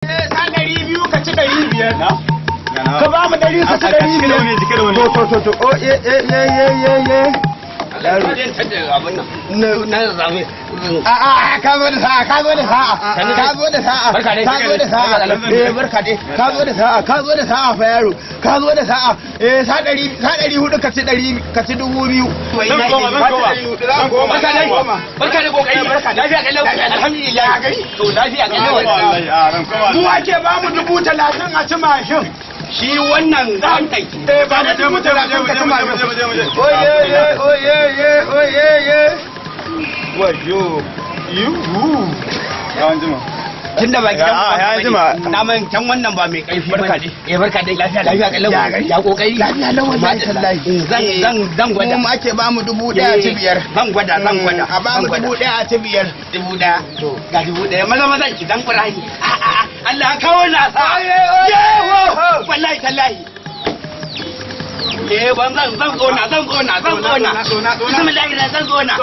Sa 200 ka ci 500 na. Ka ba mu 100 ka ci 500. To. Oh Yaro abin nan na zame. Ka zo da sa'a. Ka zo da sa'a. Ka zo da sa'a fa yaro. Ka zo da sa'a. Sa 400 ka ci 100 ka ci 2000. Zan koma. Barka da kokari. Lafiya kallau. Alhamdulillah. To lafiya kallau. Mu ake ba mu 30,000 a ci mashin. Shi wannan zan kai. Ba da 30,000 ka ci mashin. Oye. Wajo. Yawan jima. Tunda ba gidan ya jima. Naman can wannan ba mai karfi Barka dai. Barka dai. Lafiya kallau. Ya kokari. Lafiya lau wallahi sallahi. Zan gwada. Mu ake ba mu 1,000 ci 5. Zan gwada. A ba mu 1,000 ci 5. 1,000. To ga 1,000 maza ki dan Qur'ani. Allah kawo na sa. Wallahi tallahi. Ban zan tsona. Bismillah zan tsona.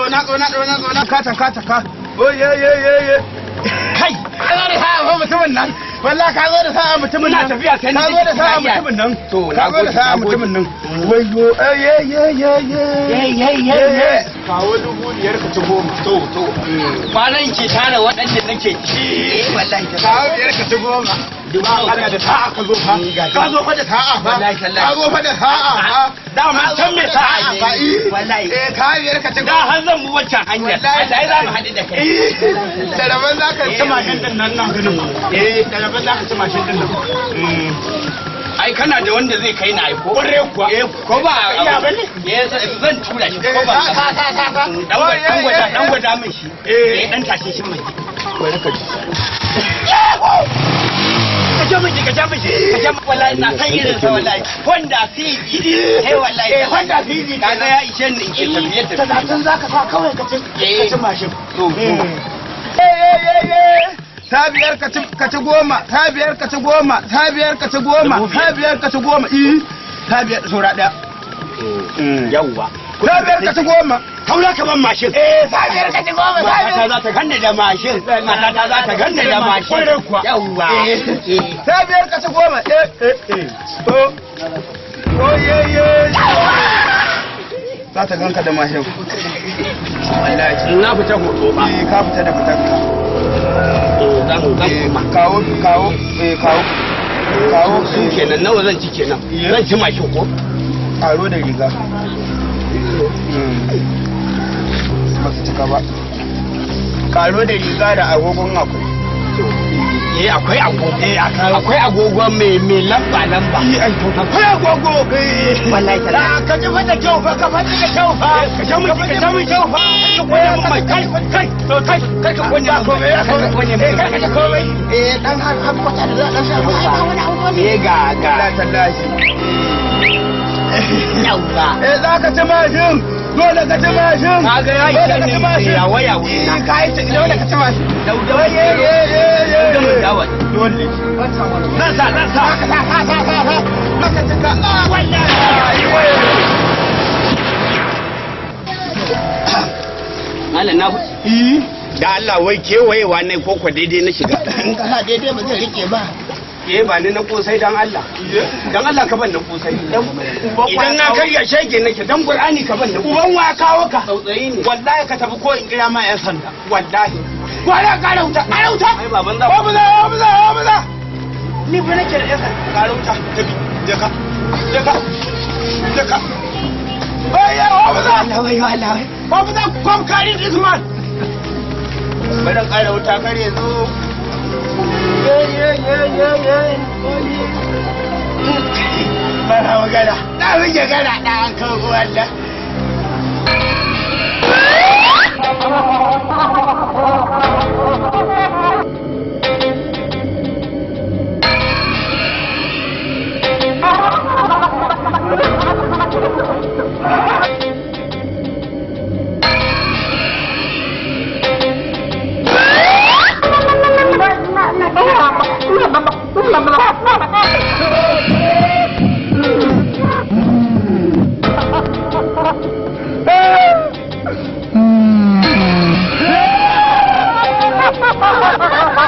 Ka. Oye. Kai. Ka da sa'a mutumin nan. Wallahi ka zo da sa'a mutumin nan. Tafiya sai ni. Ka zo da sa'a mutumin nan. To ka zo da sa'a mutumin nan. Wayo. Kawo 5,000 ka ci 10. To. Kwanan ki tare waɗanda nake ci. Wallahi ta. Kawo 5 ka ci 10. Ana da sa'a ka zo fa. Ka zo fa da sa'a fa. Ka zo fa da sa'a fa. Da man san me sa'a fa. Wallahi. Ka 5 ka ci 10. Da har zan mu wancan hanya. Wallahi za mu haɗu da kai. Da rabon za ka ci mashin din nan ganin. Da rabon za ka ci mashin din nan. Ai kana da wanda zai kai na aiko. Kore kuwa. Ko ba iya bane. Zan tura shi ko ba. Dan gwada min shi. Dan tashe shi mai. Bari ka ji. Ka ja miji. Wallahi na san irin sa wallahi. Honda Civic. Wallahi. Honda Civic. Kaga ya ishe ni in tafiye. Talatin zaka sa kawai ka ci mashin. To. Ta 5 ka ci 10. Ta 5 ka ci 10. Ta 5 ka ci 10. Ta 5 ka ci 10. Ta 5 sura daya. Yawwa. Ta 5 ka ci 10. Kaula ka ban mashin. Ta 5 ka ci 10. Matata za ta ganni da mashin. Matata za ta ganni da mashin. Yawwa. Ta 5 ka ci 10. Za ta ganka da mashin. Wallahi. Na fita hoto ba. Ka fita da fitar. Kawo su kenan nawa zan ci kenan. Zan ci mashin ko? Karo da riga. Ba su cika ba. Karo da riga da agogon akwai. Akwai agogo. Akwai agogo mai lamba. Akwai agogo. Wallahi ta. Ka ji fa da kyau fa, ka fadi da kyau fa. Ka sha mu kyau fa. Ka koya mun mai kai. Kai ka konya komai. Kai ka komai. Dan har kwata da dan sha wani agogo ne. Ga tallahi. Yauwa. Za ka ci mashin. Dole ka ci mashin. Kaga ya yi ne ya waya wuta. Ka yi dole ka ci mashin. Dole. Zan sa. Maka cika. Allah na da Allah wai kewayewa ne ko daidai na shiga. In kana daidai ba zai rike ba. Ba ni na kosai dan Allah. Dan Allah ka ban na kosai. Idan na karya shege nake dan Qur'ani ka ban na. Uban wa kawo ka. Tsautsayi ne. Wallahi ka tafi ko in kira ma yan sanda. Wallahi. Kwara karauta. Ai baban za. Ba. Ni ba nake da yan sanda. Karauta. Tafi. Je ka. Allah. Ba kom kari Isman. Bari karauta kare zo. Bara magana. Na rige gara da an kawo Allah. Ha ha ha ha!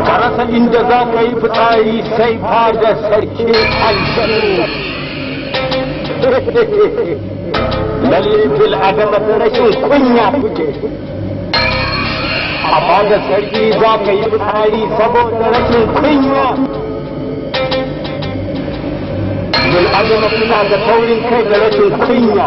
Karasa inda za ka yi fitsari sai fada sarki aljanu. Lalle fil adama da rashin kunya kuke. A fada sarki za ka yi fitsari saboda rashin kunya. Fil adama suna da taurin kai da rashin kunya.